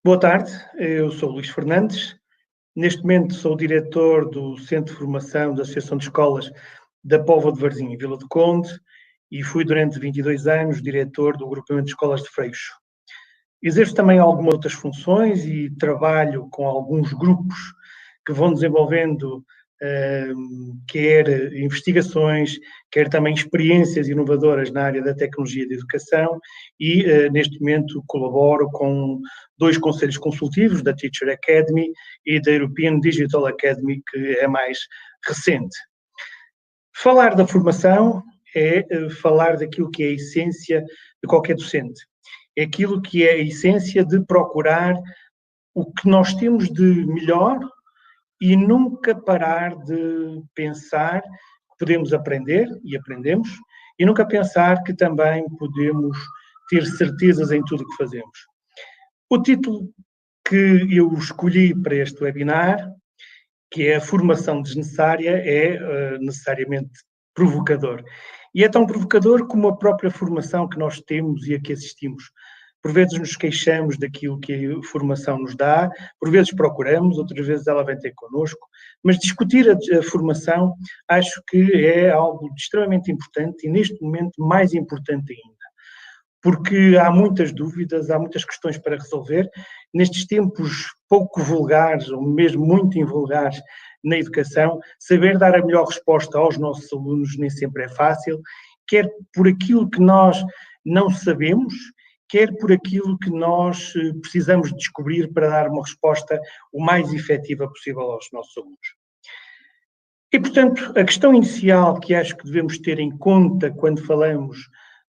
Boa tarde, eu sou Luís Fernandes. Neste momento sou o diretor do Centro de Formação da Associação de Escolas da Póvoa de Varzim, em Vila do Conde, e fui durante 22 anos diretor do Agrupamento de Escolas de Freixo. Exerço também algumas outras funções e trabalho com alguns grupos que vão desenvolvendo quer investigações, quer também experiências inovadoras na área da tecnologia da educação e, neste momento, colaboro com dois conselhos consultivos, da Teacher Academy e da European Digital Academy, que é mais recente. Falar da formação é falar daquilo que é a essência de qualquer docente. É aquilo que é a essência de procurar o que nós temos de melhor e nunca parar de pensar que podemos aprender, e aprendemos, e nunca pensar que também podemos ter certezas em tudo o que fazemos. O título que eu escolhi para este webinar, que é a formação desnecessária, é necessariamente provocador. E é tão provocador como a própria formação que nós temos e a que assistimos. Por vezes nos queixamos daquilo que a formação nos dá, por vezes procuramos, outras vezes ela vem ter connosco, mas discutir a formação acho que é algo extremamente importante e neste momento mais importante ainda. Porque há muitas dúvidas, há muitas questões para resolver. Nestes tempos pouco vulgares, ou mesmo muito invulgares na educação, saber dar a melhor resposta aos nossos alunos nem sempre é fácil, quer por aquilo que nós não sabemos, quer por aquilo que nós precisamos descobrir para dar uma resposta o mais efetiva possível aos nossos alunos. E, portanto, a questão inicial que acho que devemos ter em conta quando falamos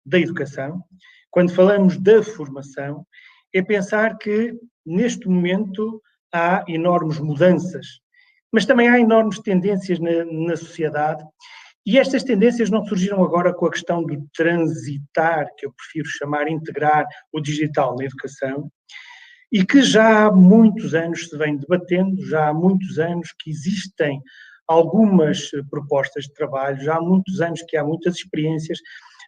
da educação, quando falamos da formação, é pensar que, neste momento, há enormes mudanças, mas também há enormes tendências na sociedade. E estas tendências não surgiram agora com a questão do transitar, que eu prefiro chamar integrar o digital na educação, e que já há muitos anos se vem debatendo, já há muitos anos que existem algumas propostas de trabalho, já há muitos anos que há muitas experiências.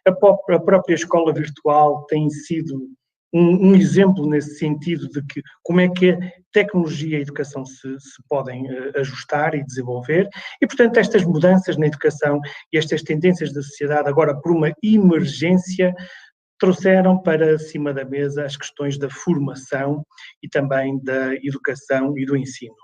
A própria escola virtual tem sido um exemplo nesse sentido de que como é que a tecnologia e a educação se podem ajustar e desenvolver e, portanto, estas mudanças na educação e estas tendências da sociedade agora por uma emergência trouxeram para cima da mesa as questões da formação e também da educação e do ensino.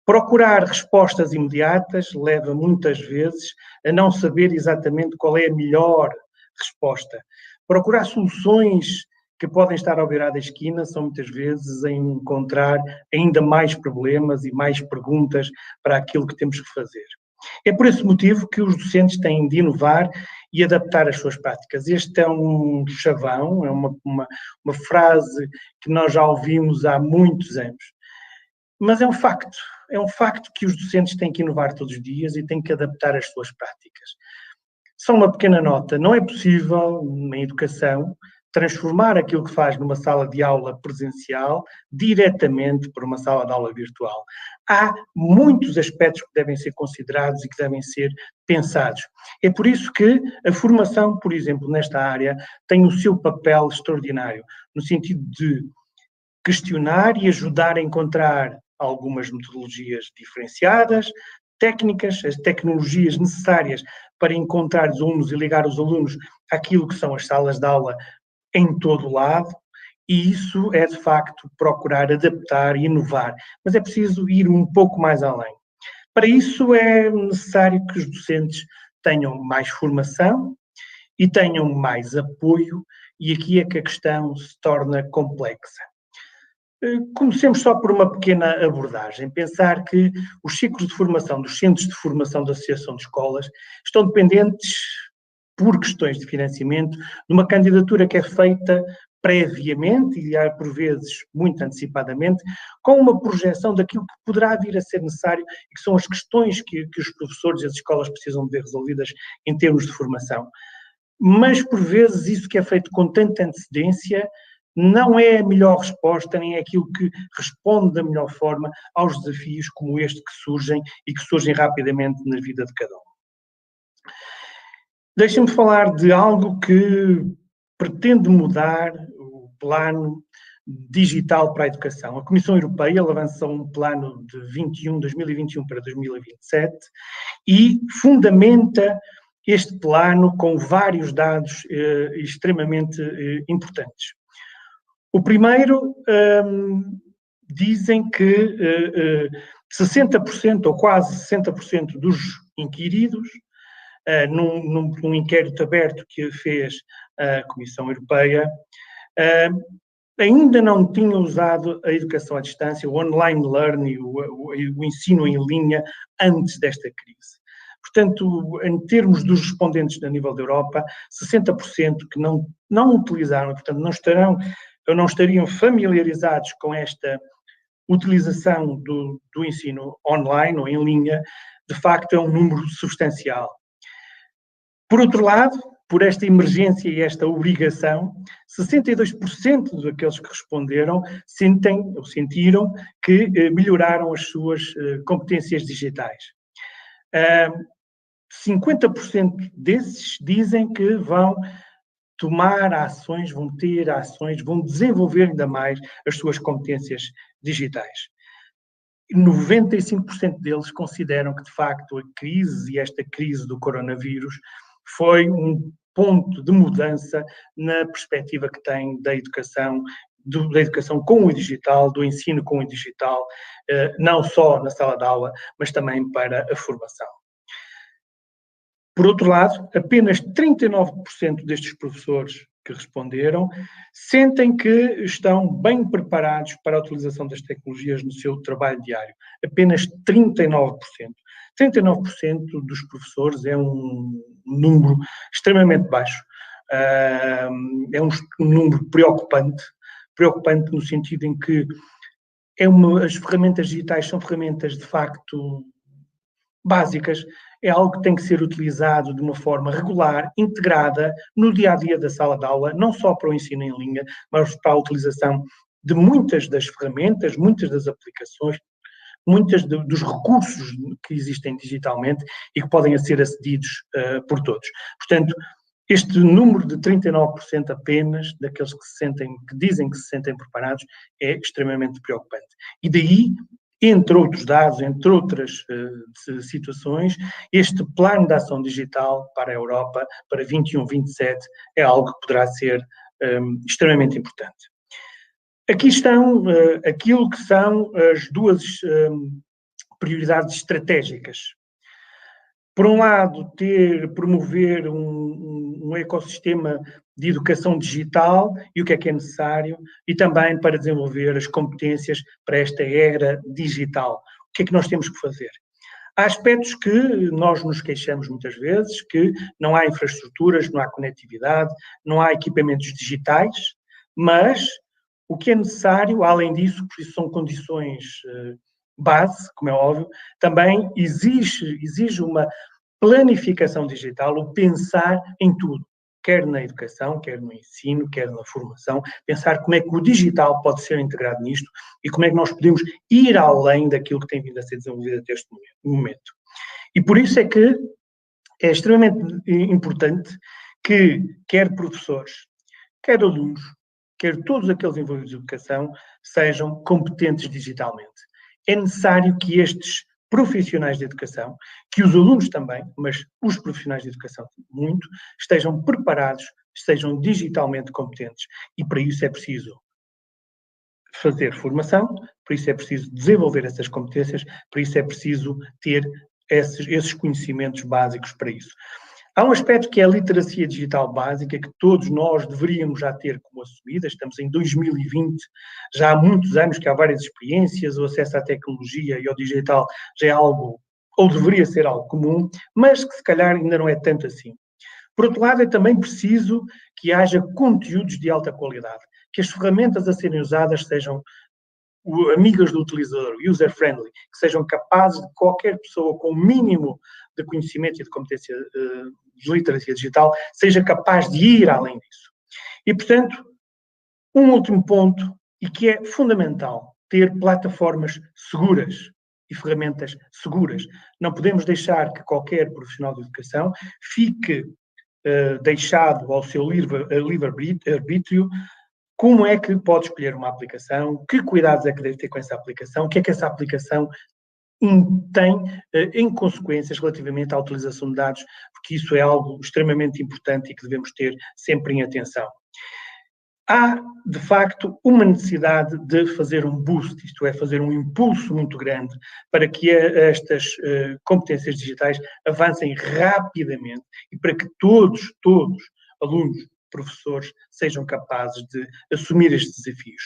Procurar respostas imediatas leva muitas vezes a não saber exatamente qual é a melhor resposta. Procurar soluções que podem estar ao virar da esquina são muitas vezes a encontrar ainda mais problemas e mais perguntas para aquilo que temos que fazer. É por esse motivo que os docentes têm de inovar e adaptar as suas práticas. Este é um chavão, é uma frase que nós já ouvimos há muitos anos. Mas é um facto que os docentes têm que inovar todos os dias e têm que adaptar as suas práticas. Só uma pequena nota, não é possível, na educação, transformar aquilo que faz numa sala de aula presencial diretamente para uma sala de aula virtual. Há muitos aspectos que devem ser considerados e que devem ser pensados. É por isso que a formação, por exemplo, nesta área, tem o seu papel extraordinário, no sentido de questionar e ajudar a encontrar algumas metodologias diferenciadas, técnicas, as tecnologias necessárias para encontrar os alunos e ligar os alunos àquilo que são as salas de aula em todo o lado, e isso é, de facto, procurar adaptar e inovar. Mas é preciso ir um pouco mais além. Para isso é necessário que os docentes tenham mais formação e tenham mais apoio, e aqui é que a questão se torna complexa. Comecemos só por uma pequena abordagem, pensar que os ciclos de formação dos centros de formação da Associação de Escolas estão dependentes, por questões de financiamento, de uma candidatura que é feita previamente e, por vezes, muito antecipadamente, com uma projeção daquilo que poderá vir a ser necessário e que são as questões que os professores e as escolas precisam de ver resolvidas em termos de formação. Mas, por vezes, isso que é feito com tanta antecedência não é a melhor resposta, nem é aquilo que responde da melhor forma aos desafios como este que surgem e que surgem rapidamente na vida de cada um. Deixem-me falar de algo que pretende mudar o plano digital para a educação. A Comissão Europeia lançou um plano de 2021 para 2027 e fundamenta este plano com vários dados extremamente importantes. O primeiro, dizem que 60% ou quase 60% dos inquiridos, num inquérito aberto que fez a Comissão Europeia, ainda não tinham usado a educação à distância, o online learning, o ensino em linha, antes desta crise. Portanto, em termos dos respondentes a nível da Europa, 60% que não utilizaram, portanto, não estariam familiarizados com esta utilização do ensino online ou em linha, de facto é um número substancial. Por outro lado, por esta emergência e esta obrigação, 62% daqueles que responderam sentiram que melhoraram as suas competências digitais. 50% desses dizem que vão tomar ações, vão ter ações, vão desenvolver ainda mais as suas competências digitais. 95% deles consideram que, de facto, a crise e esta crise do coronavírus foi um ponto de mudança na perspectiva que tem da educação com o digital, do ensino com o digital, não só na sala de aula, mas também para a formação. Por outro lado, apenas 39% destes professores que responderam sentem que estão bem preparados para a utilização das tecnologias no seu trabalho diário. Apenas 39%. 39% dos professores é um número extremamente baixo. É um número preocupante no sentido em que as ferramentas digitais são ferramentas de facto básicas, é algo que tem que ser utilizado de uma forma regular, integrada no dia-a-dia da sala de aula, não só para o ensino em linha, mas para a utilização de muitas das ferramentas, muitas das aplicações, muitos dos recursos que existem digitalmente e que podem ser acedidos por todos. Portanto, este número de 39% apenas daqueles que dizem que se sentem preparados é extremamente preocupante. E daí, entre outros dados, entre outras situações, este plano de ação digital para a Europa, para 21-27, é algo que poderá ser extremamente importante. Aqui estão aquilo que são as duas prioridades estratégicas. Por um lado, promover um ecossistema de educação digital e o que é necessário, e também para desenvolver as competências para esta era digital. O que é que nós temos que fazer? Há aspectos que nós nos queixamos muitas vezes, que não há infraestruturas, não há conectividade, não há equipamentos digitais, mas o que é necessário, além disso, porque isso são condições base, como é óbvio, também exige uma planificação digital, o pensar em tudo, quer na educação, quer no ensino, quer na formação, pensar como é que o digital pode ser integrado nisto e como é que nós podemos ir além daquilo que tem vindo a ser desenvolvido até este momento. E por isso é que é extremamente importante que quer professores, quer alunos, quer todos aqueles envolvidos em educação, sejam competentes digitalmente. É necessário que estes profissionais de educação, que os alunos também, mas os profissionais de educação muito, estejam preparados, estejam digitalmente competentes. E para isso é preciso fazer formação, para isso é preciso desenvolver essas competências, para isso é preciso ter esses conhecimentos básicos para isso. Há um aspecto que é a literacia digital básica, que todos nós deveríamos já ter como assumida. Estamos em 2020, já há muitos anos que há várias experiências, o acesso à tecnologia e ao digital já é algo, ou deveria ser algo comum, mas que se calhar ainda não é tanto assim. Por outro lado, é também preciso que haja conteúdos de alta qualidade, que as ferramentas a serem usadas sejam amigas do utilizador, user-friendly, que sejam capazes de qualquer pessoa com o mínimo de conhecimento e de competência de literacia digital, seja capaz de ir além disso. E, portanto, um último ponto, e que é fundamental, ter plataformas seguras e ferramentas seguras. Não podemos deixar que qualquer profissional de educação fique deixado ao seu livre-arbítrio como é que pode escolher uma aplicação, que cuidados é que deve ter com essa aplicação, o que é que essa aplicação tem em consequências relativamente à utilização de dados, porque isso é algo extremamente importante e que devemos ter sempre em atenção. Há, de facto, uma necessidade de fazer um boost, isto é, fazer um impulso muito grande para que estas competências digitais avancem rapidamente e para que todos, alunos, professores, sejam capazes de assumir estes desafios.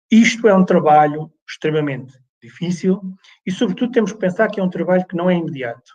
Isto é um trabalho extremamente difícil e, sobretudo, temos que pensar que é um trabalho que não é imediato.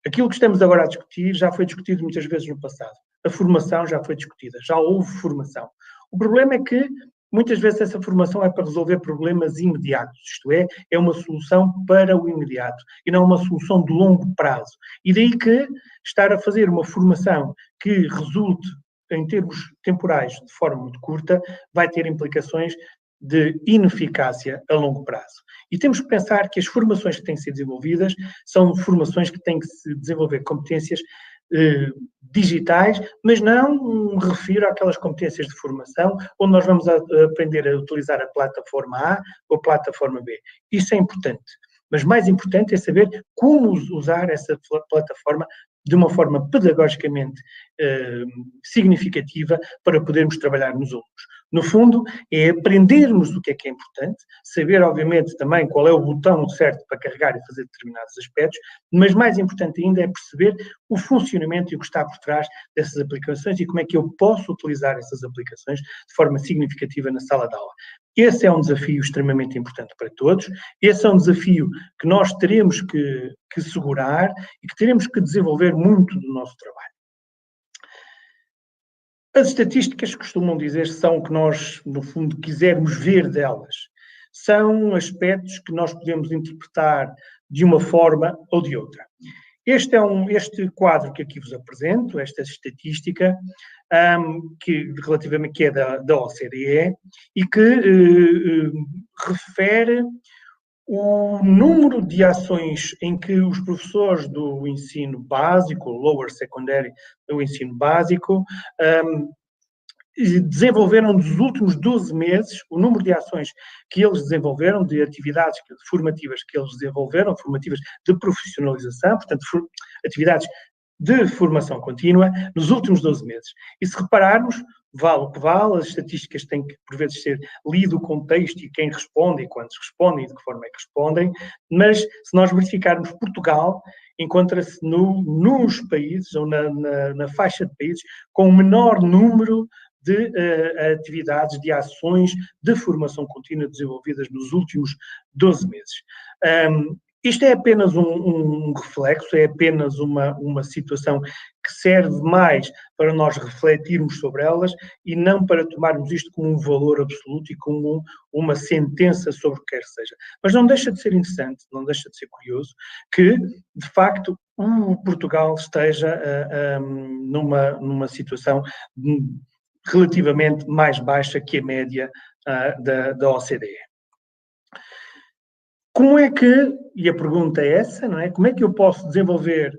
Aquilo que estamos agora a discutir já foi discutido muitas vezes no passado. A formação já foi discutida, já houve formação. O problema é que muitas vezes essa formação é para resolver problemas imediatos, isto é uma solução para o imediato e não uma solução de longo prazo. E daí que estar a fazer uma formação que resulte em termos temporais de forma muito curta vai ter implicações de ineficácia a longo prazo. E temos que pensar que as formações que têm que ser desenvolvidas são formações que têm que se desenvolver competências digitais, mas não me refiro àquelas competências de formação onde nós vamos aprender a utilizar a plataforma A ou a plataforma B. Isso é importante, mas mais importante é saber como usar essa plataforma de uma forma pedagogicamente significativa para podermos trabalhar nos alunos. No fundo, é aprendermos o que é importante, saber, obviamente, também qual é o botão certo para carregar e fazer determinados aspectos, mas mais importante ainda é perceber o funcionamento e o que está por trás dessas aplicações e como é que eu posso utilizar essas aplicações de forma significativa na sala de aula. Esse é um desafio extremamente importante para todos, esse é um desafio que nós teremos que segurar e que teremos que desenvolver muito do nosso trabalho. As estatísticas costumam dizer são o que nós, no fundo, quisermos ver delas. São aspectos que nós podemos interpretar de uma forma ou de outra. Este quadro que aqui vos apresento, esta estatística, que é da OCDE e que refere o número de ações em que os professores do ensino básico, lower secondary, do ensino básico, desenvolveram nos últimos 12 meses, o número de ações que eles desenvolveram, de atividades formativas que eles desenvolveram, formativas de profissionalização, portanto, atividades de formação contínua, nos últimos 12 meses. E se repararmos, vale o que vale, as estatísticas têm que, por vezes, ser lido o contexto e quem responde, e quantos respondem, e de que forma é que respondem, mas se nós verificarmos Portugal, encontra-se nos países, ou na faixa de países, com o menor número de atividades, de ações de formação contínua desenvolvidas nos últimos 12 meses. Isto é apenas um reflexo, é apenas uma situação que serve mais para nós refletirmos sobre elas e não para tomarmos isto como um valor absoluto e como uma sentença sobre o que quer que seja. Mas não deixa de ser interessante, não deixa de ser curioso que, de facto, o Portugal esteja numa situação relativamente mais baixa que a média da OCDE. Como é que, e a pergunta é essa, não é? Como é que eu posso desenvolver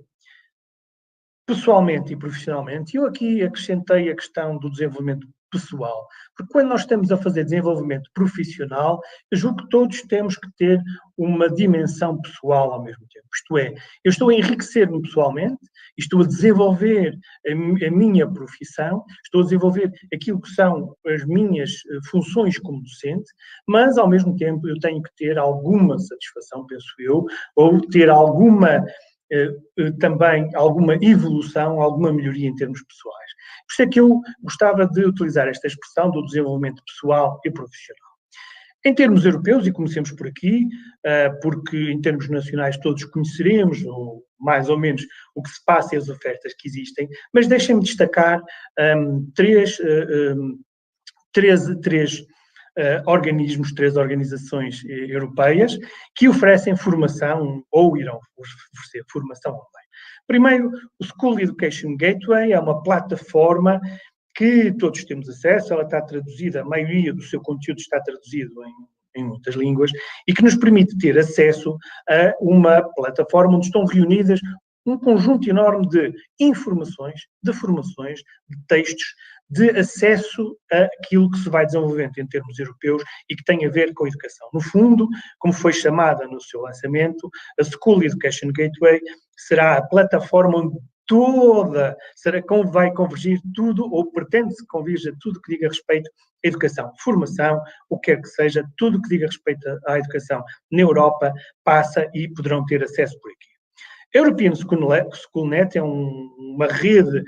pessoalmente e profissionalmente? Eu aqui acrescentei a questão do desenvolvimento pessoal, porque quando nós estamos a fazer desenvolvimento profissional, eu julgo que todos temos que ter uma dimensão pessoal ao mesmo tempo. Isto é, eu estou a enriquecer-me pessoalmente, estou a desenvolver a minha profissão, estou a desenvolver aquilo que são as minhas funções como docente, mas ao mesmo tempo eu tenho que ter alguma satisfação, penso eu, ou ter também alguma evolução, alguma melhoria em termos pessoais. Por isso é que eu gostava de utilizar esta expressão do desenvolvimento pessoal e profissional. Em termos europeus, e comecemos por aqui, porque em termos nacionais todos conheceremos, ou mais ou menos, o que se passa e as ofertas que existem, mas deixem-me destacar três organismos, três organizações europeias que oferecem formação ou irão oferecer formação online. Primeiro, o School Education Gateway é uma plataforma que todos temos acesso, ela está traduzida, a maioria do seu conteúdo está traduzido em muitas línguas e que nos permite ter acesso a uma plataforma onde estão reunidas um conjunto enorme de informações, de formações, de textos, de acesso àquilo que se vai desenvolvendo em termos europeus e que tem a ver com a educação. No fundo, como foi chamada no seu lançamento, a School Education Gateway será a plataforma onde vai convergir tudo, ou pretende-se que converja tudo que diga respeito à educação, formação, o que quer que seja, tudo que diga respeito à educação na Europa passa e poderão ter acesso por aqui. A European Schoolnet é uma rede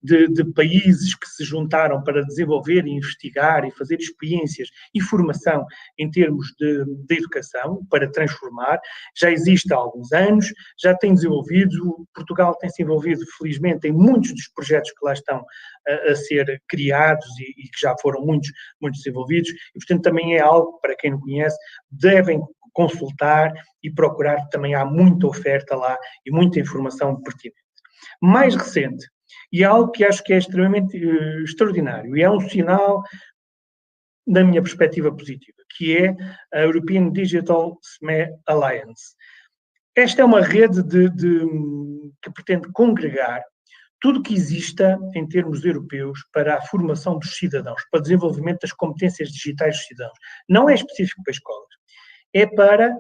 de países que se juntaram para desenvolver e investigar e fazer experiências e formação em termos de educação, para transformar. Já existe há alguns anos, já tem desenvolvido, Portugal tem se envolvido, felizmente, em muitos dos projetos que lá estão a ser criados e que já foram muitos desenvolvidos, e, portanto, também é algo, para quem não conhece, devem consultar e procurar, também há muita oferta lá e muita informação pertinente. Mais recente, e é algo que acho que é extremamente extraordinário, e é um sinal, da minha perspectiva, positiva, que é a European Digital SME Alliance. Esta é uma rede que pretende congregar tudo o que exista em termos europeus para a formação dos cidadãos, para o desenvolvimento das competências digitais dos cidadãos. Não é específico para escolas, é para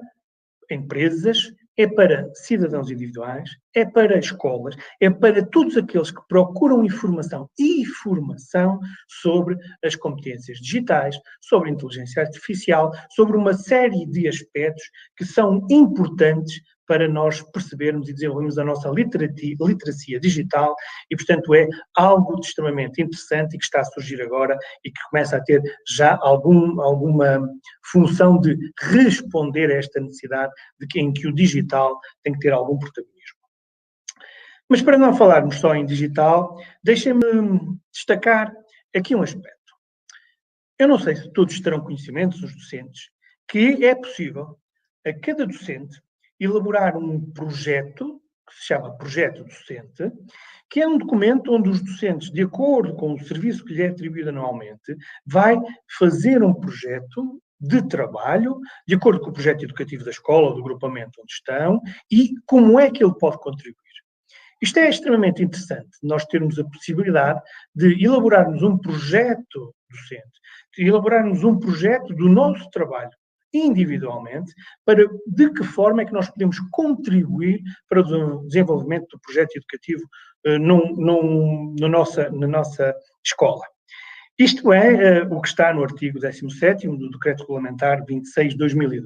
empresas, é para cidadãos individuais, é para escolas, é para todos aqueles que procuram informação e formação sobre as competências digitais, sobre a inteligência artificial, sobre uma série de aspectos que são importantes para nós percebermos e desenvolvermos a nossa literacia digital e, portanto, é algo de extremamente interessante e que está a surgir agora e que começa a ter já alguma função de responder a esta necessidade em que o digital tem que ter algum protagonismo. Mas para não falarmos só em digital, deixem-me destacar aqui um aspecto. Eu não sei se todos terão conhecimento, os docentes, que é possível a cada docente elaborar um projeto, que se chama Projeto Docente, que é um documento onde os docentes, de acordo com o serviço que lhe é atribuído anualmente, vai fazer um projeto de trabalho, de acordo com o projeto educativo da escola ou do grupamento onde estão, e como é que ele pode contribuir. Isto é extremamente interessante, nós termos a possibilidade de elaborarmos um projeto docente, de elaborarmos um projeto do nosso trabalho individualmente, para de que forma é que nós podemos contribuir para o desenvolvimento do projeto educativo na nossa escola. Isto é o que está no artigo 17º do Decreto Regulamentar 26/2012.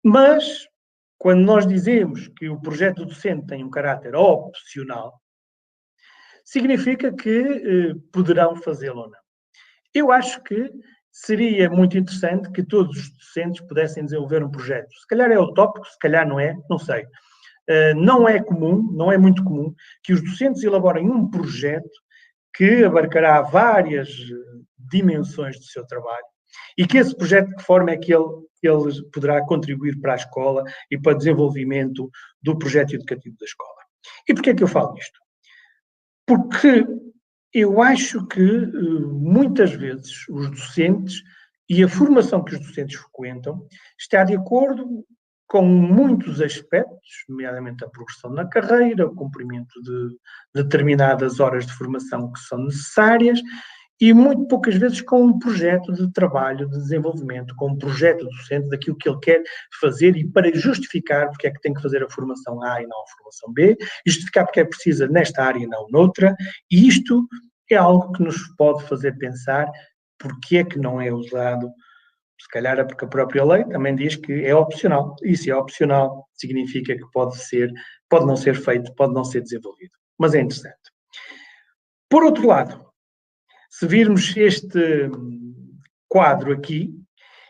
Mas, quando nós dizemos que o projeto docente tem um caráter opcional, significa que poderão fazê-lo ou não. Eu acho que seria muito interessante que todos os docentes pudessem desenvolver um projeto. Se calhar é utópico, se calhar não é, não sei. Não é comum, não é muito comum, que os docentes elaborem um projeto que abarcará várias dimensões do seu trabalho e que esse projeto, de que forma é que ele poderá contribuir para a escola e para o desenvolvimento do projeto educativo da escola. E porquê é que eu falo isto? Porque eu acho que muitas vezes os docentes e a formação que os docentes frequentam está de acordo com muitos aspectos, nomeadamente a progressão na carreira, o cumprimento de determinadas horas de formação que são necessárias e muito poucas vezes com um projeto de trabalho, de desenvolvimento, com um projeto docente daquilo que ele quer fazer e para justificar porque é que tem que fazer a formação A e não a formação B, justificar porque é precisa nesta área e não noutra, e isto é algo que nos pode fazer pensar porque é que não é usado. Se calhar é porque a própria lei também diz que é opcional. E se é opcional, significa que pode não ser feito, pode não ser desenvolvido. Mas é interessante. Por outro lado, se virmos este quadro aqui,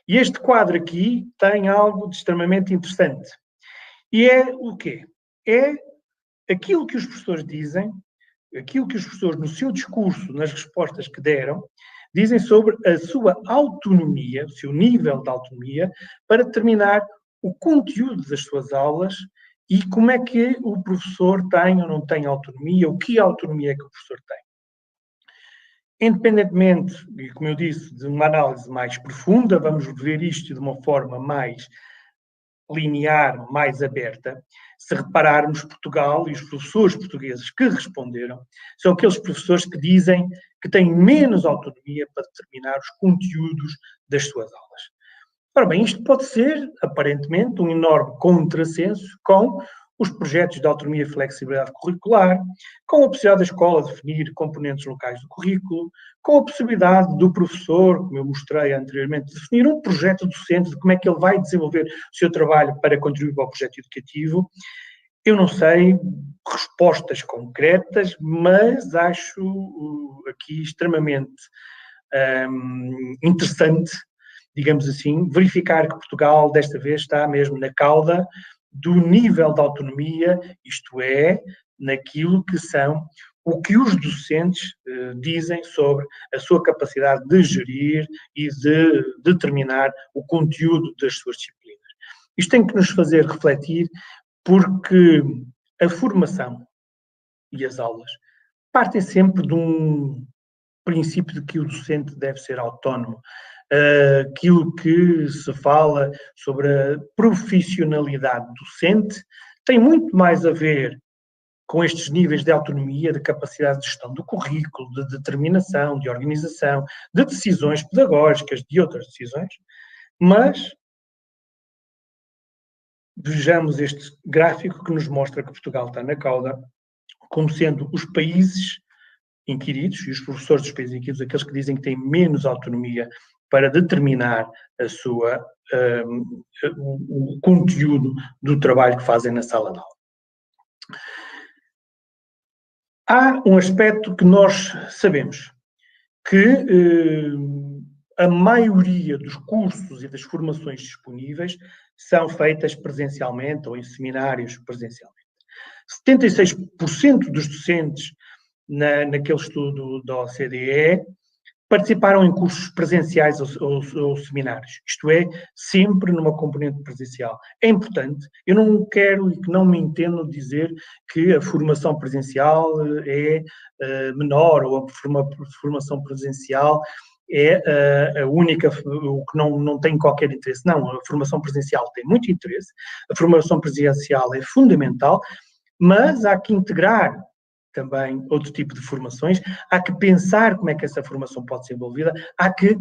e este quadro aqui tem algo de extremamente interessante. E é o quê? É aquilo que os professores dizem, aquilo que os professores, no seu discurso, nas respostas que deram, dizem sobre a sua autonomia, o seu nível de autonomia, para determinar o conteúdo das suas aulas e como é que o professor tem ou não tem autonomia, ou que autonomia é que o professor tem. Independentemente, e como eu disse, de uma análise mais profunda, vamos ver isto de uma forma mais linear mais aberta. Se repararmos, Portugal e os professores portugueses que responderam são aqueles professores que dizem que têm menos autonomia para determinar os conteúdos das suas aulas. Ora bem, isto pode ser, aparentemente, um enorme contrassenso com os projetos de autonomia e flexibilidade curricular, com a possibilidade da escola definir componentes locais do currículo, com a possibilidade do professor, como eu mostrei anteriormente, definir um projeto docente de como é que ele vai desenvolver o seu trabalho para contribuir para o projeto educativo. Eu não sei respostas concretas, mas acho aqui extremamente interessante, digamos assim, verificar que Portugal desta vez está mesmo na cauda do nível de autonomia, isto é, naquilo que são o que os docentes dizem sobre a sua capacidade de gerir e de determinar o conteúdo das suas disciplinas. Isto tem que nos fazer refletir, porque a formação e as aulas partem sempre de um princípio de que o docente deve ser autónomo. Aquilo que se fala sobre a profissionalidade docente tem muito mais a ver com estes níveis de autonomia, de capacidade de gestão do currículo, de determinação, de organização, de decisões pedagógicas, de outras decisões, mas vejamos este gráfico que nos mostra que Portugal está na cauda, como sendo os países inquiridos, e os professores dos países inquiridos, aqueles que dizem que têm menos autonomia para determinar o conteúdo do trabalho que fazem na sala de aula. Há um aspecto que nós sabemos, que a maioria dos cursos e das formações disponíveis são feitas presencialmente ou em seminários presencialmente. 76% dos docentes naquele estudo da OCDE participaram em cursos presenciais ou seminários, isto é, sempre numa componente presencial. É importante, eu não quero e que não me entendo dizer que a formação presencial é menor, ou a formação presencial é a única, o que não tem qualquer interesse. Não, a formação presencial tem muito interesse, a formação presencial é fundamental, mas há que integrar também outro tipo de formações, há que pensar como é que essa formação pode ser envolvida, há que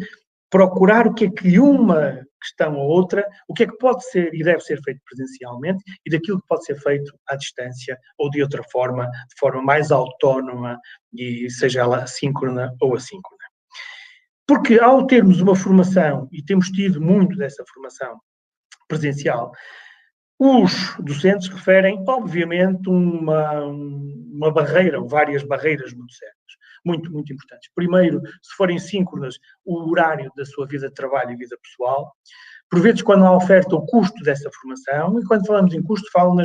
procurar o que é que uma questão ou outra, o que é que pode ser e deve ser feito presencialmente e daquilo que pode ser feito à distância ou de outra forma, de forma mais autónoma, e seja ela síncrona ou assíncrona. Porque ao termos uma formação, e temos tido muito dessa formação presencial, os docentes referem, obviamente, uma barreira, ou várias barreiras muito sérias, muito importantes. Primeiro, se forem síncronas, o horário da sua vida de trabalho e vida pessoal. Por vezes, quando há oferta, o custo dessa formação, e quando falamos em custo, falo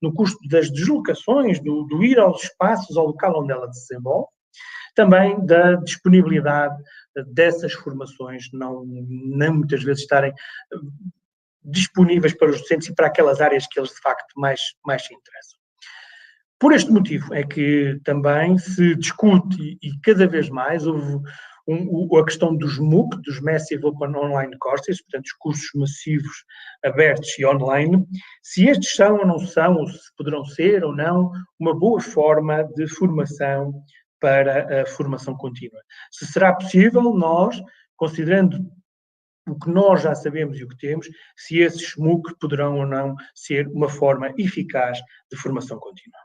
no custo das deslocações, do ir aos espaços, ao local onde ela se desenvolve. Também da disponibilidade dessas formações, não muitas vezes estarem disponíveis para os docentes e para aquelas áreas que eles de facto mais se interessam. Por este motivo é que também se discute, e cada vez mais, houve a questão dos MOOC, dos Massive Open Online Courses, portanto os cursos massivos abertos e online, se estes são ou não são, ou se poderão ser ou não, uma boa forma de formação para a formação contínua. Se será possível nós, considerando o que nós já sabemos e o que temos, se esses MOOC poderão ou não ser uma forma eficaz de formação contínua.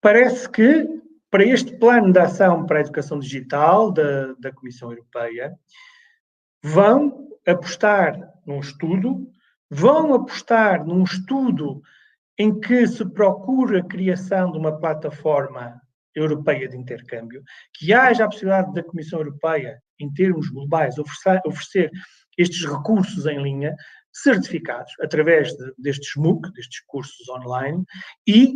Parece que, para este plano de ação para a educação digital da Comissão Europeia, vão apostar num estudo em que se procura a criação de uma plataforma europeia de intercâmbio, que haja a possibilidade da Comissão Europeia, em termos globais, oferecer estes recursos em linha, certificados, através destes MOOC, destes cursos online, e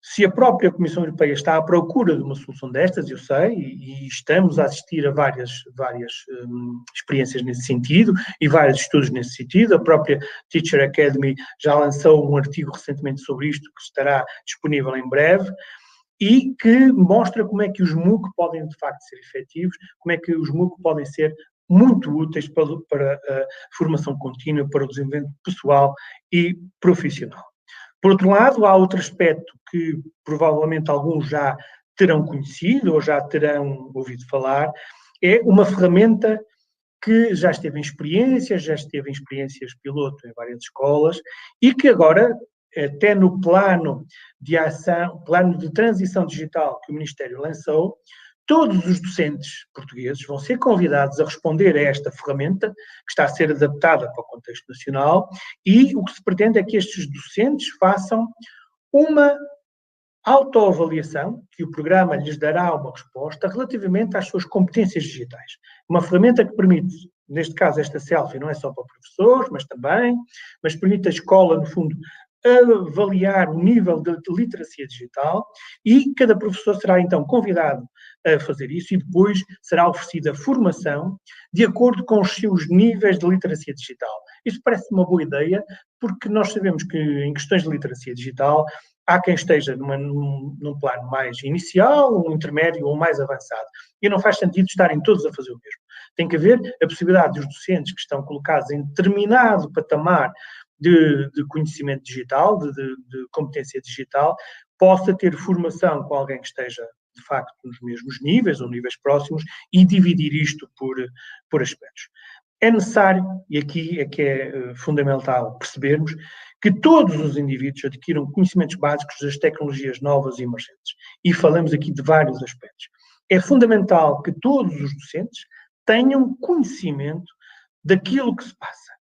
se a própria Comissão Europeia está à procura de uma solução destas, eu sei, e estamos a assistir a várias experiências nesse sentido e vários estudos nesse sentido. A própria Teacher Academy já lançou um artigo recentemente sobre isto, que estará disponível em breve, e que mostra como é que os MOOC podem de facto ser efetivos, como é que os MOOC podem ser muito úteis para a formação contínua, para o desenvolvimento pessoal e profissional. Por outro lado, há outro aspecto que provavelmente alguns já terão conhecido ou já terão ouvido falar, é uma ferramenta que já esteve em experiências piloto em várias escolas e que agora, até no plano de ação, plano de transição digital que o Ministério lançou, todos os docentes portugueses vão ser convidados a responder a esta ferramenta, que está a ser adaptada para o contexto nacional, e o que se pretende é que estes docentes façam uma autoavaliação, que o programa lhes dará uma resposta relativamente às suas competências digitais. Uma ferramenta que permite, neste caso esta selfie, não é só para professores, mas permite a escola, no fundo, avaliar o nível de literacia digital e cada professor será então convidado a fazer isso e depois será oferecida formação de acordo com os seus níveis de literacia digital. Isso parece uma boa ideia porque nós sabemos que em questões de literacia digital há quem esteja num plano mais inicial, um intermédio ou mais avançado. E não faz sentido estarem todos a fazer o mesmo. Tem que haver a possibilidade dos docentes que estão colocados em determinado patamar de conhecimento digital, de competência digital, possa ter formação com alguém que esteja, de facto, nos mesmos níveis ou níveis próximos e dividir isto por aspectos. É necessário, e aqui é que é fundamental percebermos, que todos os indivíduos adquiram conhecimentos básicos das tecnologias novas e emergentes. E falamos aqui de vários aspectos. É fundamental que todos os docentes tenham conhecimento daquilo que se passa.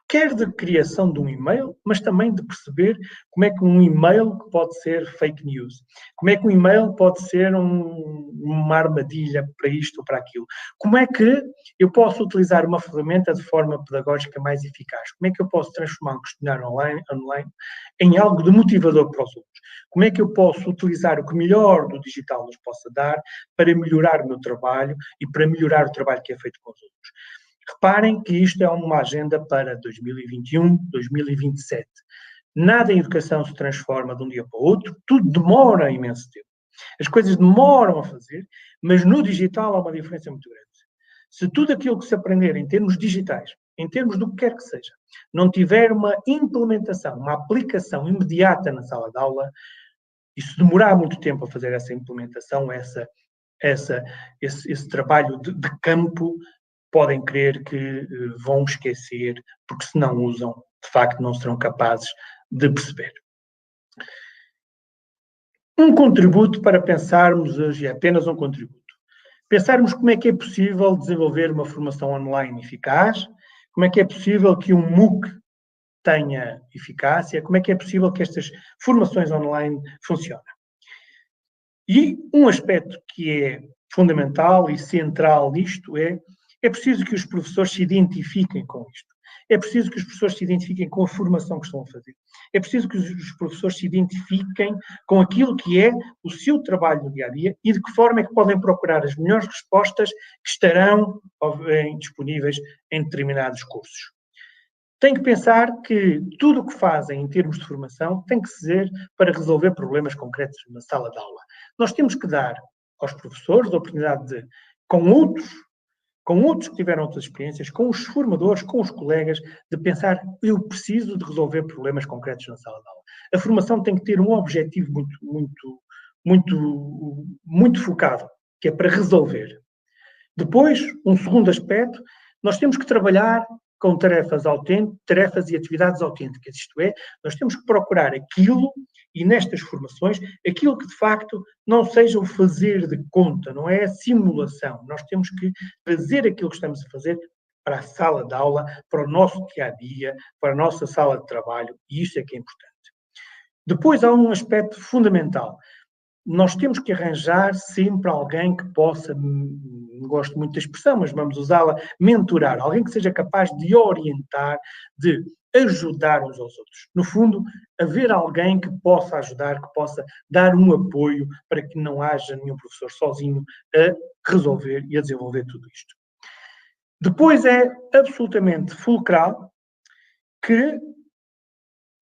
Quer de criação de um e-mail, mas também de perceber como é que um e-mail pode ser fake news. Como é que um e-mail pode ser uma armadilha para isto ou para aquilo. Como é que eu posso utilizar uma ferramenta de forma pedagógica mais eficaz. Como é que eu posso transformar um questionário online em algo de motivador para os alunos. Como é que eu posso utilizar o que melhor do digital nos possa dar para melhorar o meu trabalho e para melhorar o trabalho que é feito com os alunos. Reparem que isto é uma agenda para 2021, 2027. Nada em educação se transforma de um dia para o outro, tudo demora imenso tempo. As coisas demoram a fazer, mas no digital há uma diferença muito grande. Se tudo aquilo que se aprender em termos digitais, em termos do que quer que seja, não tiver uma implementação, uma aplicação imediata na sala de aula, e se demorar muito tempo a fazer essa implementação, esse trabalho de campo, podem crer que vão esquecer, porque se não usam, de facto não serão capazes de perceber. Um contributo para pensarmos hoje, é apenas um contributo. Pensarmos como é que é possível desenvolver uma formação online eficaz, como é que é possível que um MOOC tenha eficácia, como é que é possível que estas formações online funcionem. E um aspecto que é fundamental e central nisto é preciso que os professores se identifiquem com isto. É preciso que os professores se identifiquem com a formação que estão a fazer. É preciso que os professores se identifiquem com aquilo que é o seu trabalho no dia-a-dia e de que forma é que podem procurar as melhores respostas que estarão disponíveis em determinados cursos. Tem que pensar que tudo o que fazem em termos de formação tem que ser para resolver problemas concretos na sala de aula. Nós temos que dar aos professores a oportunidade de, com outros que tiveram outras experiências, com os formadores, com os colegas, de pensar, eu preciso de resolver problemas concretos na sala de aula. A formação tem que ter um objetivo muito focado, que é para resolver. Depois, um segundo aspecto, nós temos que trabalhar com tarefas e atividades autênticas, isto é, nós temos que procurar aquilo, e nestas formações, aquilo que de facto não seja o fazer de conta, não é a simulação. Nós temos que trazer aquilo que estamos a fazer para a sala de aula, para o nosso dia-a-dia, para a nossa sala de trabalho, e isso é que é importante. Depois há um aspecto fundamental. Nós temos que arranjar sempre alguém que possa, não gosto muito da expressão, mas vamos usá-la, mentorar, alguém que seja capaz de orientar, de ajudar uns aos outros. No fundo, haver alguém que possa ajudar, que possa dar um apoio para que não haja nenhum professor sozinho a resolver e a desenvolver tudo isto. Depois é absolutamente fulcral que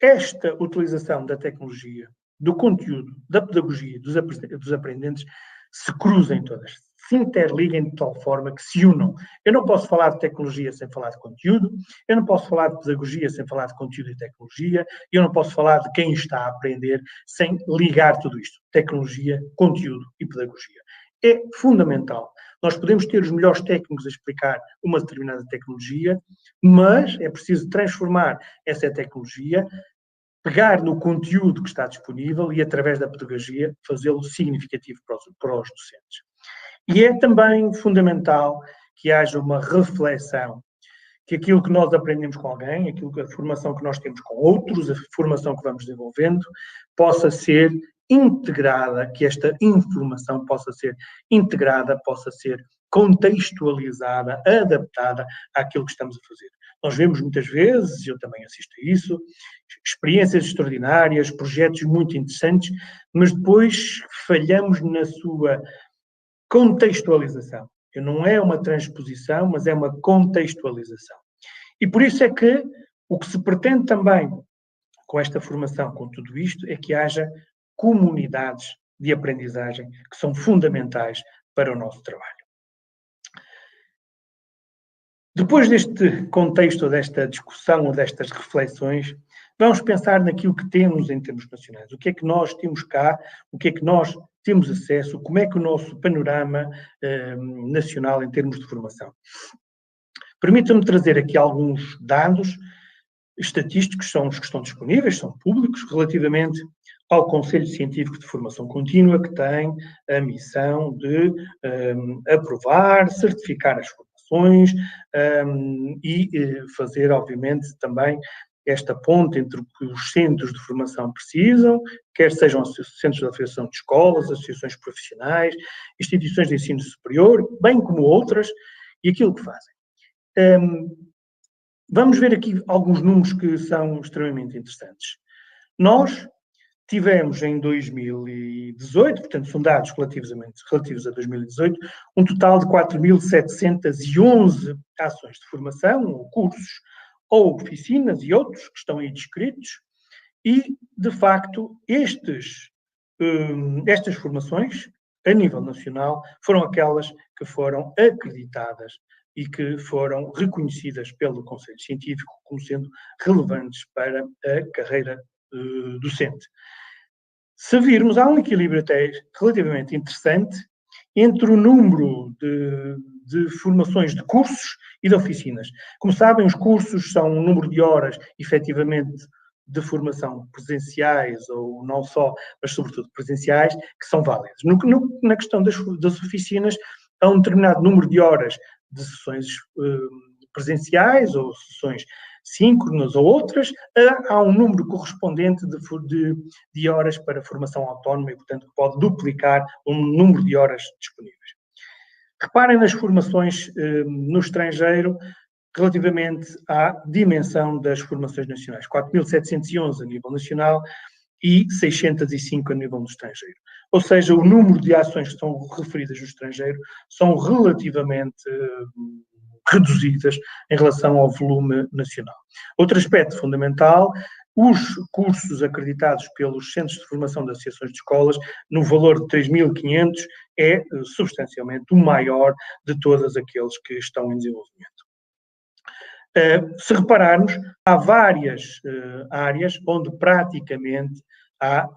esta utilização da tecnologia, do conteúdo, da pedagogia, dos aprendentes, se cruzem todas. se interliguem de tal forma que se unam. Eu não posso falar de tecnologia sem falar de conteúdo, eu não posso falar de pedagogia sem falar de conteúdo e tecnologia, eu não posso falar de quem está a aprender sem ligar tudo isto. Tecnologia, conteúdo e pedagogia. É fundamental. Nós podemos ter os melhores técnicos a explicar uma determinada tecnologia, mas é preciso transformar essa tecnologia, pegar no conteúdo que está disponível e, através da pedagogia, fazê-lo significativo para os docentes. E é também fundamental que haja uma reflexão, que aquilo que nós aprendemos com alguém, a formação que nós temos com outros, a formação que vamos desenvolvendo, possa ser integrada, que esta informação possa ser integrada, possa ser contextualizada, adaptada àquilo que estamos a fazer. Nós vemos muitas vezes, eu também assisto a isso, experiências extraordinárias, projetos muito interessantes, mas depois falhamos na sua contextualização. Não é uma transposição, mas é uma contextualização. E por isso é que o que se pretende também com esta formação, com tudo isto, é que haja comunidades de aprendizagem que são fundamentais para o nosso trabalho. Depois deste contexto, desta discussão ou destas reflexões, vamos pensar naquilo que temos em termos nacionais. O que é que nós temos cá, o que é que nós temos acesso, como é que o nosso panorama nacional em termos de formação. Permitam-me trazer aqui alguns dados estatísticos, são os que estão disponíveis, são públicos, relativamente ao Conselho Científico de Formação Contínua, que tem a missão de aprovar, certificar as formações e fazer, obviamente, também esta ponte entre o que os centros de formação precisam, quer sejam os centros de afiliação de escolas, associações profissionais, instituições de ensino superior, bem como outras, e aquilo que fazem. Vamos ver aqui alguns números que são extremamente interessantes. Nós tivemos em 2018, portanto são dados relativos a 2018, um total de 4.711 ações de formação, ou cursos, ou oficinas e outros que estão aí descritos, e, de facto, estas formações, a nível nacional, foram aquelas que foram acreditadas e que foram reconhecidas pelo Conselho Científico como sendo relevantes para a carreira docente. Se virmos, há um equilíbrio até relativamente interessante entre o número de formações de cursos e de oficinas. Como sabem, os cursos são um número de horas, efetivamente, de formação presenciais, ou não só, mas sobretudo presenciais, que são válidas. Na questão das oficinas, há um determinado número de horas de sessões presenciais ou sessões síncronas ou outras, há um número correspondente de horas para formação autónoma e, portanto, pode duplicar o número de horas disponíveis. Reparem nas formações no estrangeiro relativamente à dimensão das formações nacionais. 4.711 a nível nacional e 605 a nível do estrangeiro. Ou seja, o número de ações que estão referidas no estrangeiro são relativamente reduzidas em relação ao volume nacional. Outro aspecto fundamental, os cursos acreditados pelos centros de formação de associações de escolas, no valor de 3.500, é substancialmente o maior de todos aqueles que estão em desenvolvimento. Se repararmos, há várias áreas onde praticamente há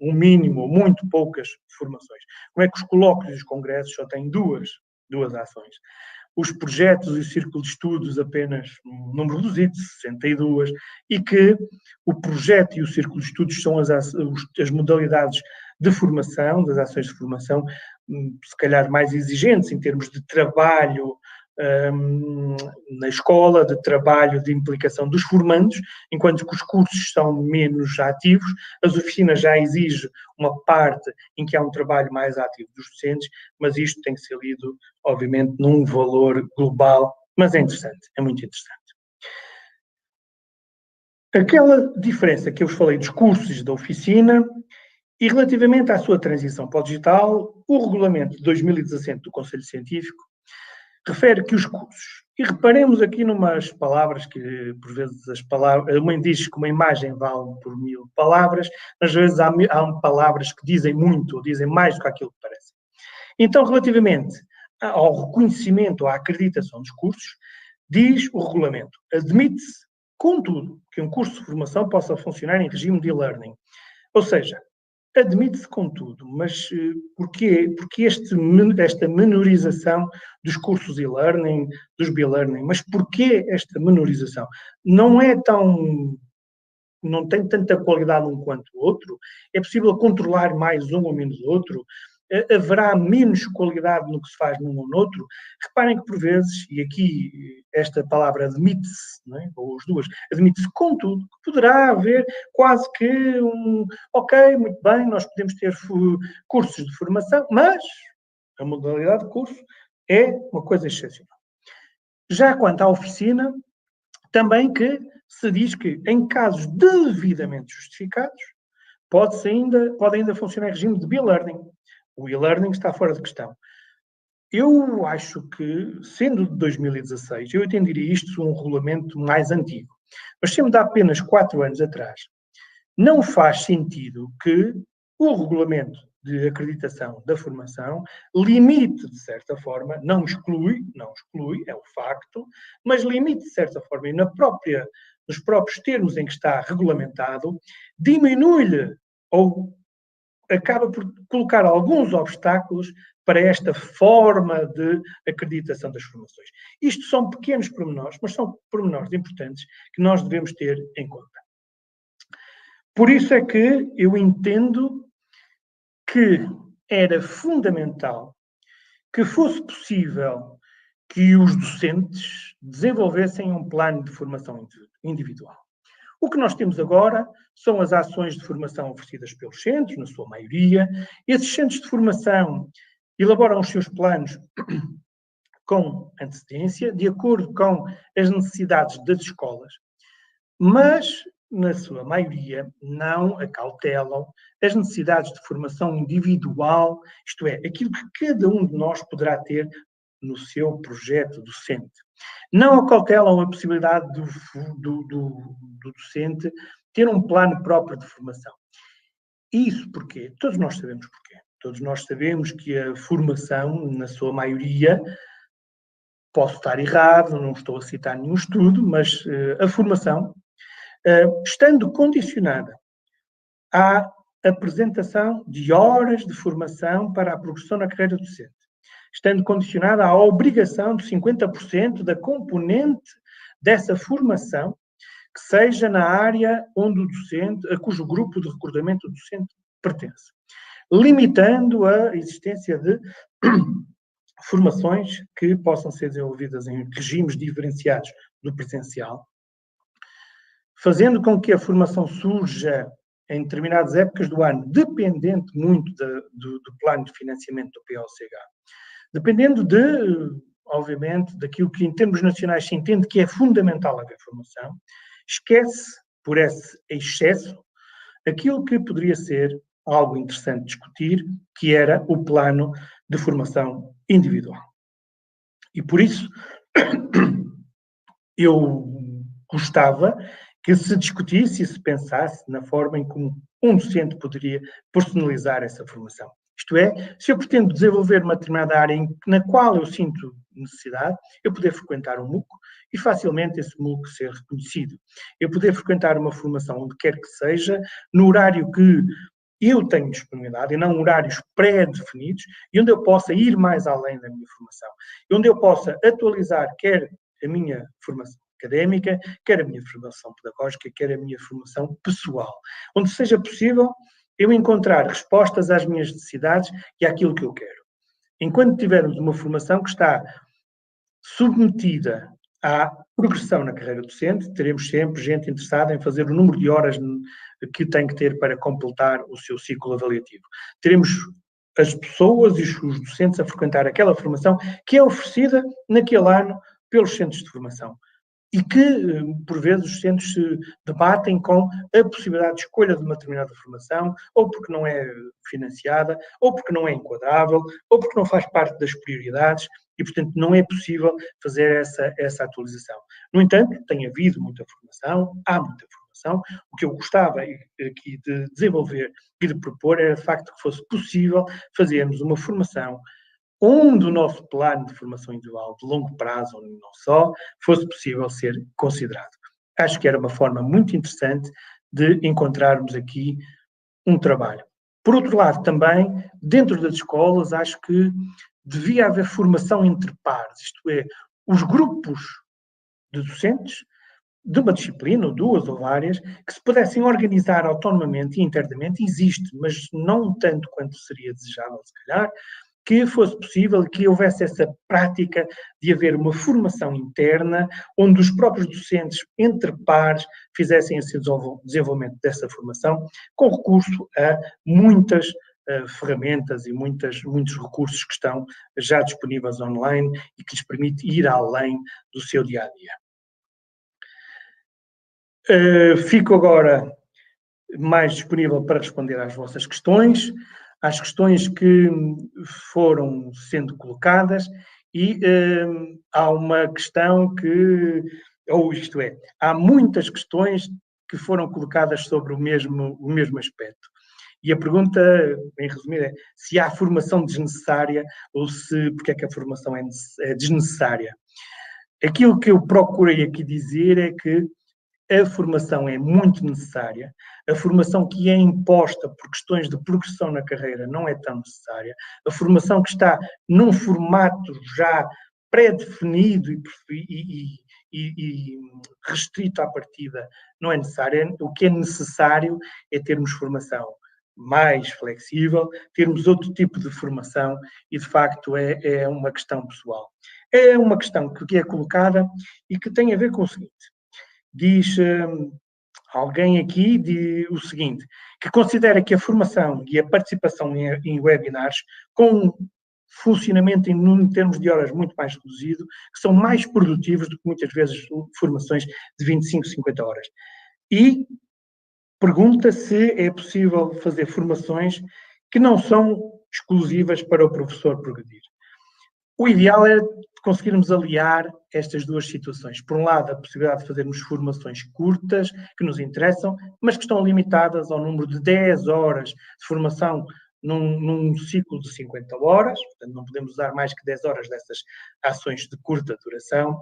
um mínimo ou muito poucas formações. Como é que os colóquios e os congressos só têm duas ações? Os projetos e o círculo de estudos apenas um número reduzido, 62, e que o projeto e o círculo de estudos são as modalidades de formação, das ações de formação, se calhar mais exigentes em termos de trabalho na escola, de trabalho de implicação dos formandos, enquanto que os cursos são menos ativos, as oficinas já exigem uma parte em que há um trabalho mais ativo dos docentes, mas isto tem que ser lido, obviamente, num valor global, mas é interessante, é muito interessante. Aquela diferença que eu vos falei dos cursos da oficina e relativamente à sua transição para o digital, o regulamento de 2017 do Conselho Científico refere que os cursos, e reparemos aqui numas palavras que, por vezes, a mãe diz que uma imagem vale por 1000 palavras, mas às vezes há palavras que dizem muito, ou dizem mais do que aquilo que parece. Então, relativamente ao reconhecimento, à acreditação dos cursos, diz o regulamento: admite-se, contudo, que um curso de formação possa funcionar em regime de e-learning. Ou seja, admite-se, contudo, mas porquê? Porque esta menorização dos cursos e-learning, dos b-learning, mas porquê esta menorização? Não é tão... não tem tanta qualidade um quanto o outro? É possível controlar mais um ou menos outro? Haverá menos qualidade no que se faz num ou no outro? Reparem que, por vezes, e aqui esta palavra admite-se, não é? Ou as duas, admite-se, contudo, que poderá haver quase que ok, muito bem, nós podemos ter cursos de formação, mas a modalidade de curso é uma coisa excepcional. Já quanto à oficina, também que se diz que, em casos devidamente justificados, pode ainda funcionar em regime de e-learning. O e-learning está fora de questão. Eu acho que, sendo de 2016, eu entenderia isto um regulamento mais antigo. Mas sendo de apenas 4 anos atrás, não faz sentido que o regulamento de acreditação da formação limite, de certa forma, não exclui, é um facto, mas limite, de certa forma, e nos próprios termos em que está regulamentado, diminui-lhe ou acaba por colocar alguns obstáculos para esta forma de acreditação das formações. Isto são pequenos pormenores, mas são pormenores importantes que nós devemos ter em conta. Por isso é que eu entendo que era fundamental que fosse possível que os docentes desenvolvessem um plano de formação individual. O que nós temos agora são as ações de formação oferecidas pelos centros, na sua maioria. Esses centros de formação elaboram os seus planos com antecedência, de acordo com as necessidades das escolas, mas, na sua maioria, não acautelam as necessidades de formação individual, isto é, aquilo que cada um de nós poderá ter no seu projeto docente. Não acautelam a possibilidade do docente ter um plano próprio de formação. Isso porquê? Todos nós sabemos porquê. Todos nós sabemos que a formação, na sua maioria, posso estar errado, não estou a citar nenhum estudo, mas a formação, estando condicionada à apresentação de horas de formação para a progressão na carreira docente, estando condicionada à obrigação de 50% da componente dessa formação que seja na área onde o docente, a cujo grupo de recrutamento o docente pertence, limitando a existência de formações que possam ser desenvolvidas em regimes diferenciados do presencial, fazendo com que a formação surja em determinadas épocas do ano, dependente muito do plano de financiamento do POCH, dependendo obviamente, daquilo que em termos nacionais se entende que é fundamental haver formação, esquece, por esse excesso, aquilo que poderia ser algo interessante de discutir, que era o plano de formação individual. E por isso, eu gostava que se discutisse e se pensasse na forma em como um docente poderia personalizar essa formação. Isto é, se eu pretendo desenvolver uma determinada área na qual eu sinto necessidade, eu poder frequentar um MOOC e facilmente esse MOOC ser reconhecido. Eu poder frequentar uma formação onde quer que seja, no horário que eu tenho disponibilidade, e não horários pré-definidos, e onde eu possa ir mais além da minha formação. E onde eu possa atualizar quer a minha formação académica, quer a minha formação pedagógica, quer a minha formação pessoal. Onde seja possível eu encontrar respostas às minhas necessidades e àquilo que eu quero. Enquanto tivermos uma formação que está submetida à progressão na carreira docente, teremos sempre gente interessada em fazer o número de horas que tem que ter para completar o seu ciclo avaliativo. Teremos as pessoas e os docentes a frequentar aquela formação que é oferecida naquele ano pelos centros de formação. E que, por vezes, os centros se debatem com a possibilidade de escolha de uma determinada formação, ou porque não é financiada, ou porque não é enquadrável, ou porque não faz parte das prioridades, e, portanto, não é possível fazer essa atualização. No entanto, tem havido muita formação, há muita formação. O que eu gostava aqui de desenvolver e de propor era, de facto, que fosse possível fazermos uma formação onde o nosso plano de formação individual de longo prazo, ou não só, fosse possível ser considerado. Acho que era uma forma muito interessante de encontrarmos aqui um trabalho. Por outro lado, também, dentro das escolas, acho que devia haver formação entre pares, isto é, os grupos de docentes de uma disciplina, ou duas ou várias, que se pudessem organizar autonomamente e internamente, existe, mas não tanto quanto seria desejável, se calhar, que fosse possível que houvesse essa prática de haver uma formação interna, onde os próprios docentes, entre pares, fizessem esse desenvolvimento dessa formação, com recurso a muitas ferramentas e muitos recursos que estão já disponíveis online e que lhes permite ir além do seu dia-a-dia. Fico agora mais disponível para responder às vossas questões, às questões que foram sendo colocadas e há uma questão que, ou isto é, há muitas questões que foram colocadas sobre o mesmo aspecto. E a pergunta, em resumido, é se há formação desnecessária ou porque é que a formação é desnecessária. Aquilo que eu procurei aqui dizer é que a formação é muito necessária, a formação que é imposta por questões de progressão na carreira não é tão necessária, a formação que está num formato já pré-definido e restrito à partida não é necessária. O que é necessário é termos formação mais flexível, termos outro tipo de formação e, de facto, é uma questão pessoal. É uma questão que é colocada e que tem a ver com o seguinte. Diz alguém aqui o seguinte, que considera que a formação e a participação em webinars com funcionamento em termos de horas muito mais reduzido, que são mais produtivos do que muitas vezes formações de 25, 50 horas. E pergunta se é possível fazer formações que não são exclusivas para o professor progredir. O ideal é conseguirmos aliar estas duas situações. Por um lado, a possibilidade de fazermos formações curtas, que nos interessam, mas que estão limitadas ao número de 10 horas de formação num ciclo de 50 horas, portanto não podemos usar mais que 10 horas dessas ações de curta duração.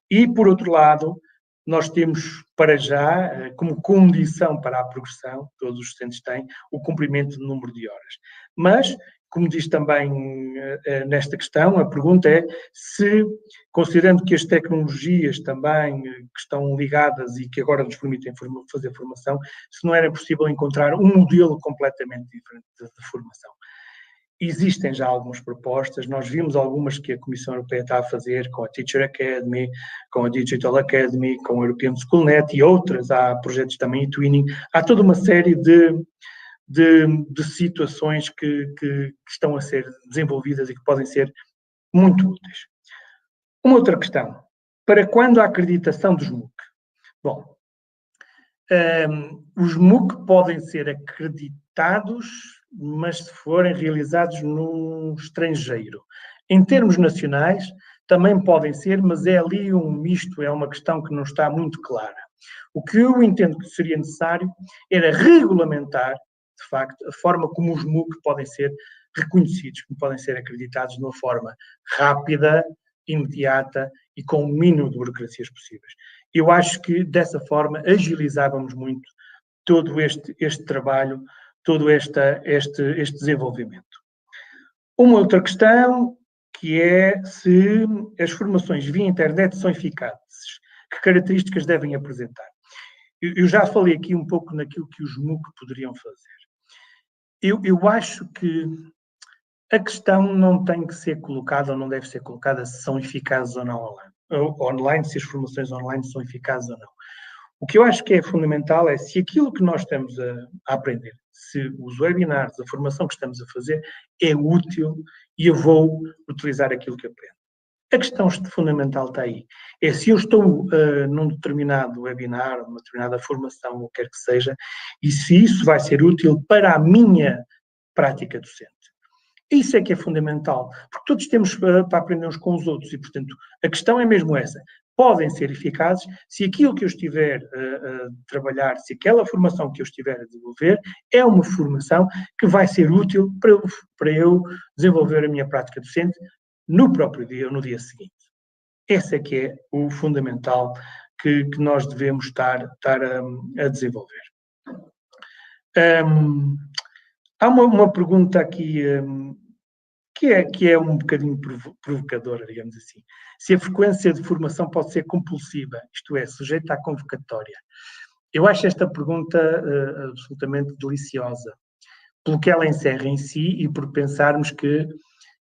E, por outro lado, nós temos para já, como condição para a progressão, todos os docentes têm, o cumprimento do número de horas. Mas, como diz também nesta questão, a pergunta é se, considerando que as tecnologias também que estão ligadas e que agora nos permitem fazer formação, se não era possível encontrar um modelo completamente diferente de formação. Existem já algumas propostas, nós vimos algumas que a Comissão Europeia está a fazer com a Teacher Academy, com a Digital Academy, com a European Schoolnet e outras, há projetos também em Twinning, há toda uma série de situações que estão a ser desenvolvidas e que podem ser muito úteis. Uma outra questão, para quando a acreditação dos MOOC? Bom, os MOOC podem ser acreditados, mas se forem realizados no estrangeiro. Em termos nacionais, também podem ser, mas é ali um misto, é uma questão que não está muito clara. O que eu entendo que seria necessário era regulamentar, de facto, a forma como os MOOC podem ser reconhecidos, como podem ser acreditados de uma forma rápida, imediata e com o mínimo de burocracias possíveis. Eu acho que, dessa forma, agilizávamos muito todo este trabalho, todo este desenvolvimento. Uma outra questão, que é se as formações via internet são eficazes, que características devem apresentar. Eu já falei aqui um pouco naquilo que os MOOC poderiam fazer. Eu acho que a questão não tem que ser colocada ou não deve ser colocada se são eficazes ou não online, se as formações online são eficazes ou não. O que eu acho que é fundamental é se aquilo que nós estamos a aprender, se os webinars, a formação que estamos a fazer é útil e eu vou utilizar aquilo que aprendo. A questão fundamental está aí. É se eu estou num determinado webinar, numa determinada formação, ou quer que seja, e se isso vai ser útil para a minha prática docente. Isso é que é fundamental, porque todos temos para aprender uns com os outros e, portanto, a questão é mesmo essa. podem ser eficazes se aquilo que eu estiver a trabalhar, se aquela formação que eu estiver a desenvolver é uma formação que vai ser útil para eu desenvolver a minha prática docente no próprio dia ou no dia seguinte. Esse é que é o fundamental que nós devemos estar a desenvolver. Há uma pergunta aqui que é um bocadinho provocadora, digamos assim. Se a frequência de formação pode ser compulsiva, isto é, sujeita à convocatória. Eu acho esta pergunta absolutamente deliciosa, pelo que ela encerra em si e por pensarmos que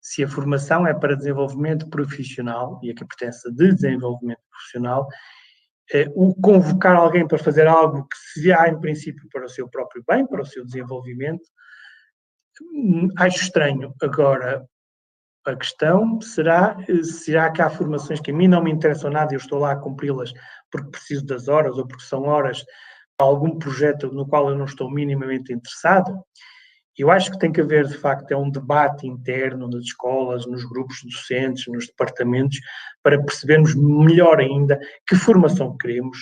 se a formação é para desenvolvimento profissional, e aqui pertence de desenvolvimento profissional, o convocar alguém para fazer algo que se há, em princípio, para o seu próprio bem, para o seu desenvolvimento, acho estranho. Agora, a questão será que há formações que a mim não me interessam nada e eu estou lá a cumpri-las porque preciso das horas ou porque são horas para algum projeto no qual eu não estou minimamente interessado? Eu acho que tem que haver, de facto, um debate interno nas escolas, nos grupos docentes, nos departamentos, para percebermos melhor ainda que formação queremos,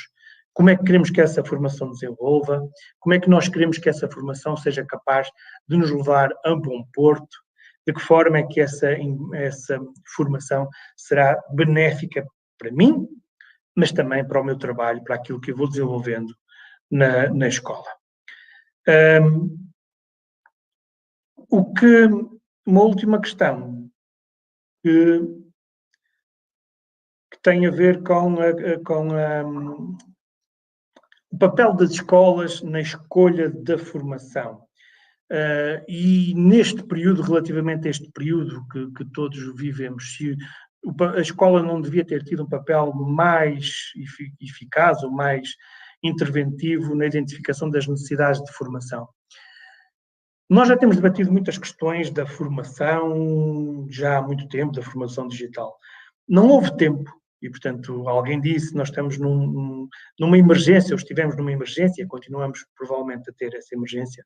como é que queremos que essa formação desenvolva, como é que nós queremos que essa formação seja capaz de nos levar a bom porto, de que forma é que essa formação será benéfica para mim, mas também para o meu trabalho, para aquilo que eu vou desenvolvendo na escola. Uma última questão que tem a ver com o papel das escolas na escolha da formação. E neste período, relativamente a este período que todos vivemos, se a escola não devia ter tido um papel mais eficaz ou mais interventivo na identificação das necessidades de formação. Nós já temos debatido muitas questões da formação, já há muito tempo, da formação digital. Não houve tempo, e portanto alguém disse, nós estamos numa emergência, ou estivemos numa emergência, continuamos provavelmente a ter essa emergência,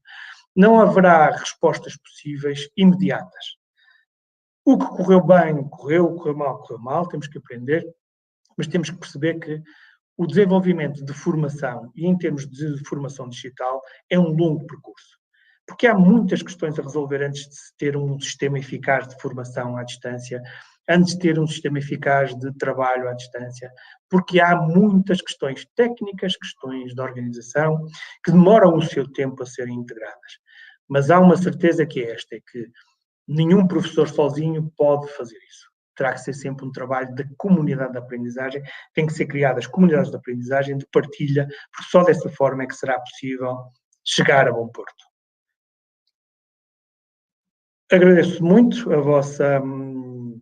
não haverá respostas possíveis imediatas. O que correu bem, correu mal, temos que aprender, mas temos que perceber que o desenvolvimento de formação, e em termos de formação digital, é um longo percurso. Porque há muitas questões a resolver antes de se ter um sistema eficaz de formação à distância, antes de ter um sistema eficaz de trabalho à distância, porque há muitas questões técnicas, questões de organização, que demoram o seu tempo a serem integradas. Mas há uma certeza que é esta, é que nenhum professor sozinho pode fazer isso. Terá que ser sempre um trabalho de comunidade de aprendizagem, tem que ser criadas comunidades de aprendizagem, de partilha, porque só dessa forma é que será possível chegar a bom porto. Agradeço muito a vossa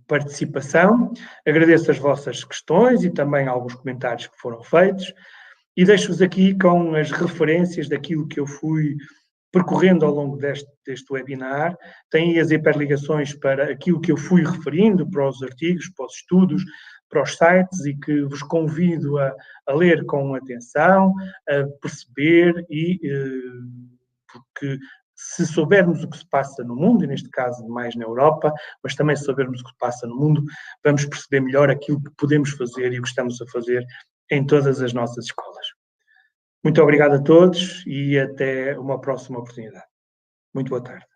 participação, agradeço as vossas questões e também alguns comentários que foram feitos e deixo-vos aqui com as referências daquilo que eu fui percorrendo ao longo deste webinar. Tem as hiperligações para aquilo que eu fui referindo, para os artigos, para os estudos, para os sites e que vos convido a ler com atenção, a perceber porque se soubermos o que se passa no mundo, e neste caso mais na Europa, mas também se soubermos o que se passa no mundo, vamos perceber melhor aquilo que podemos fazer e o que estamos a fazer em todas as nossas escolas. Muito obrigado a todos e até uma próxima oportunidade. Muito boa tarde.